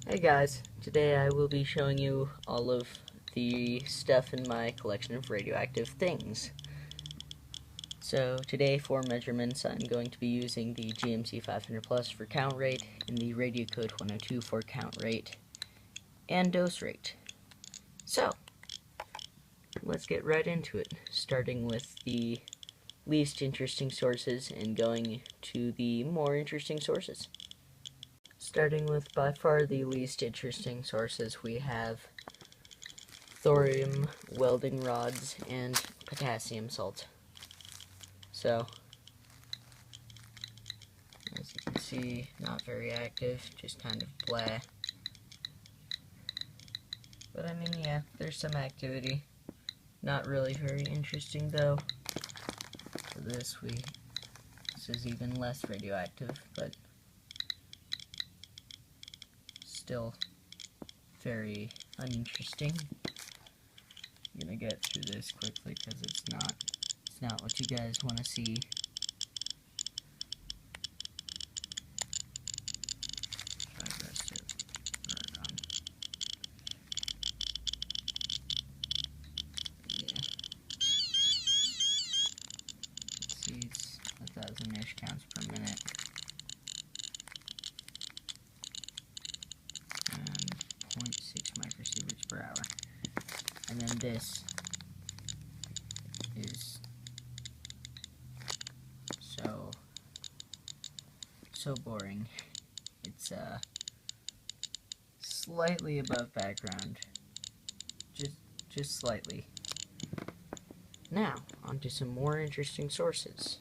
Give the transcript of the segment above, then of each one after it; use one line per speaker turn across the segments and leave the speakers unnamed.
Hey guys, today I will be showing you all of the stuff in my collection of radioactive things. So today for measurements I'm going to be using the GMC 500 Plus for count rate and the Radiocode 102 for count rate and dose rate. So let's get right into it, starting with the least interesting sources and going to the more interesting sources. Starting with by far the least interesting sources, we have thorium welding rods and potassium salt. So, as you can see, not very active, just kind of blah. But I mean, yeah, there's some activity. Not really very interesting though. For this is even less radioactive, but still very uninteresting. I'm gonna get through this quickly because it's not what you guys want to see. Let's see, it's 1,000-ish counts per minute. And 0.6 microsieverts per hour. And then this is so boring. It's slightly above background. Just slightly. Now, onto some more interesting sources.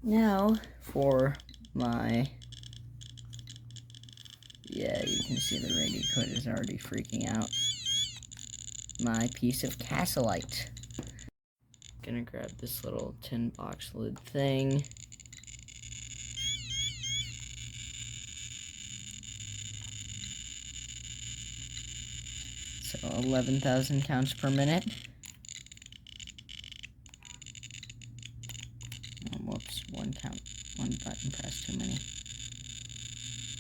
Now, for my... Yeah, you can see the Radiocode is already freaking out. My piece of Cassellite. Gonna grab this little tin box lid thing. So 11,000 counts per minute. Oh, whoops, one button press too many.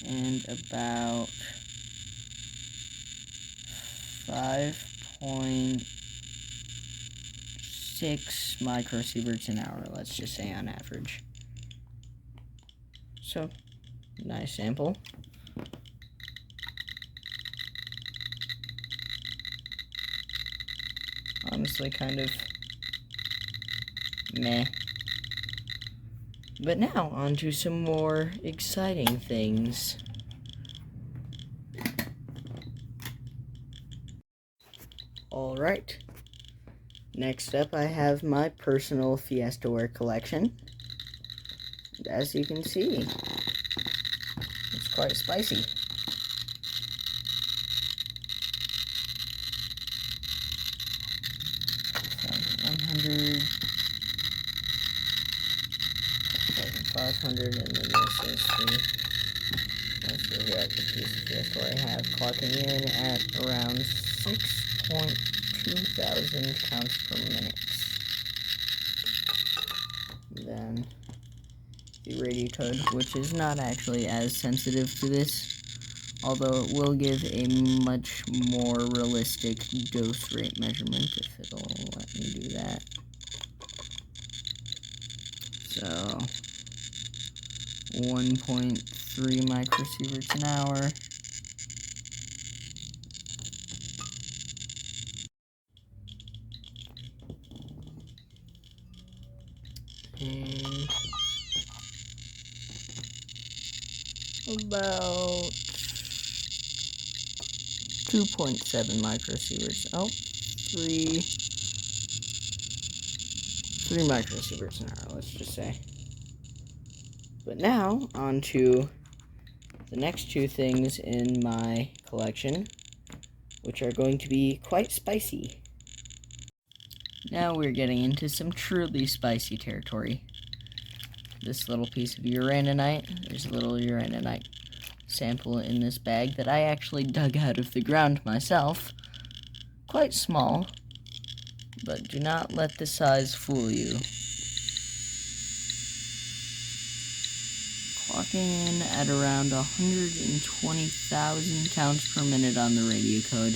And about 5.6 microsieverts an hour, let's just say on average. So, nice sample. Honestly, kind of meh. But now, on to some more exciting things. Alright. Next up, I have my personal Fiestaware collection. And as you can see, it's quite spicy. So 100, 500, and then this is the most radioactive piece of Fiestaware I have, clocking in at around 6.2 thousand counts per minute. Then the Radiocode, which is not actually as sensitive to this, although it will give a much more realistic dose rate measurement if it'll let me do that. So 1.3 microsieverts an hour. And about 2.7 microsieverts. Oh, 3 microsieverts an hour, let's just say. But now, on to the next two things in my collection, which are going to be quite spicy. Now we're getting into some truly spicy territory. This little piece of uraninite, there's a little uraninite sample in this bag that I actually dug out of the ground myself. Quite small, but do not let the size fool you. clocking in at around 120,000 counts per minute on the radio code.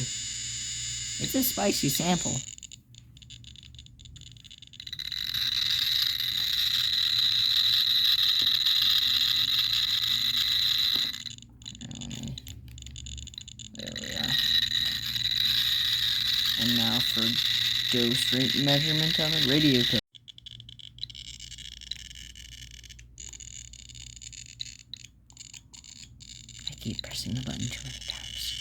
It's a spicy sample. There we are. And now for dose rate measurement on the radio code. I keep pressing the button too many times.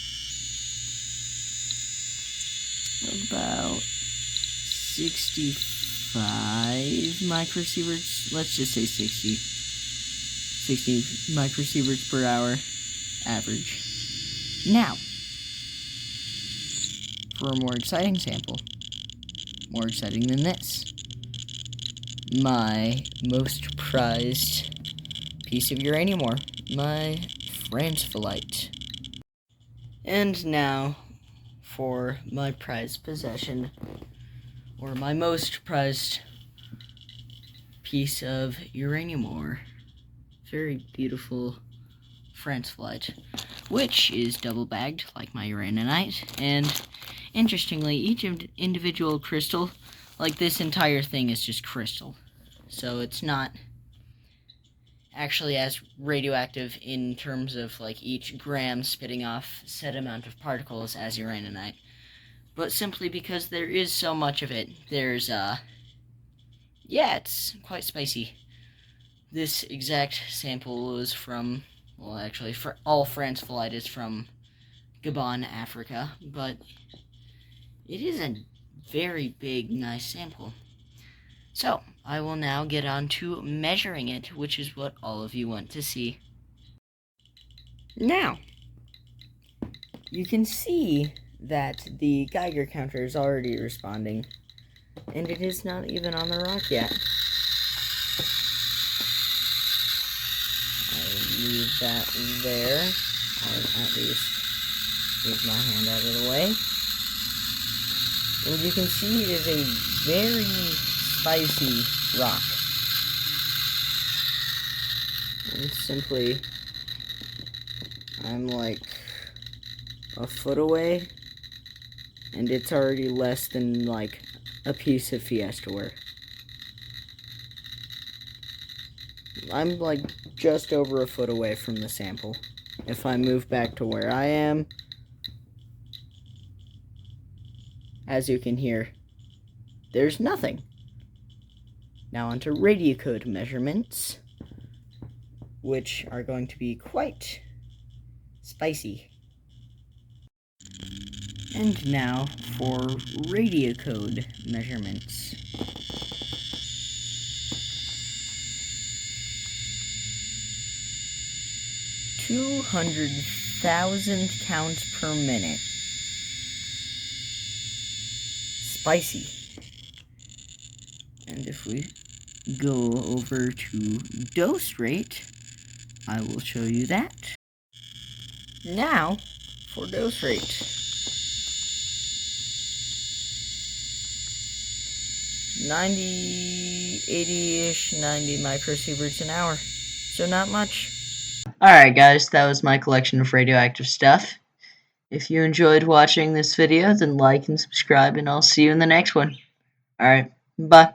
About 65 microsieverts. Let's just say 60 microsieverts per hour average. Now, for a more exciting sample, more exciting than this, my most prized piece of uranium ore, my fransphalite. And now for my prized possession, or my most prized piece of uranium ore. Very beautiful fransphalite, which is double bagged like my uraninite, and interestingly, each individual crystal, like this entire thing, is just crystal, so it's not actually as radioactive in terms of like each gram spitting off set amount of particles as uraninite, but simply because there is so much of it, there's yeah, it's quite spicy. This exact sample was from, well, actually, for all fransphalite is from Gabon, Africa, but it is a very big, nice sample. So, I will now get on to measuring it, which is what all of you want to see. Now, you can see that the Geiger counter is already responding, and it is not even on the rock yet. Leave that there, or at least move my hand out of the way. And you can see it is a very spicy rock. And simply, I'm like a foot away, and it's already less than like a piece of Fiestaware. I'm like just over a foot away from the sample. If I move back to where I am, as you can hear, there's nothing. Now onto radio code measurements, which are going to be quite spicy. And now for radio code measurements. 200,000 counts per minute. Spicy. And if we go over to dose rate, I will show you that. Now, for dose rate. 80-ish, 90 microsieverts an hour. So not much. Alright guys, that was my collection of radioactive stuff. If you enjoyed watching this video, then like and subscribe, and I'll see you in the next one. Alright, bye.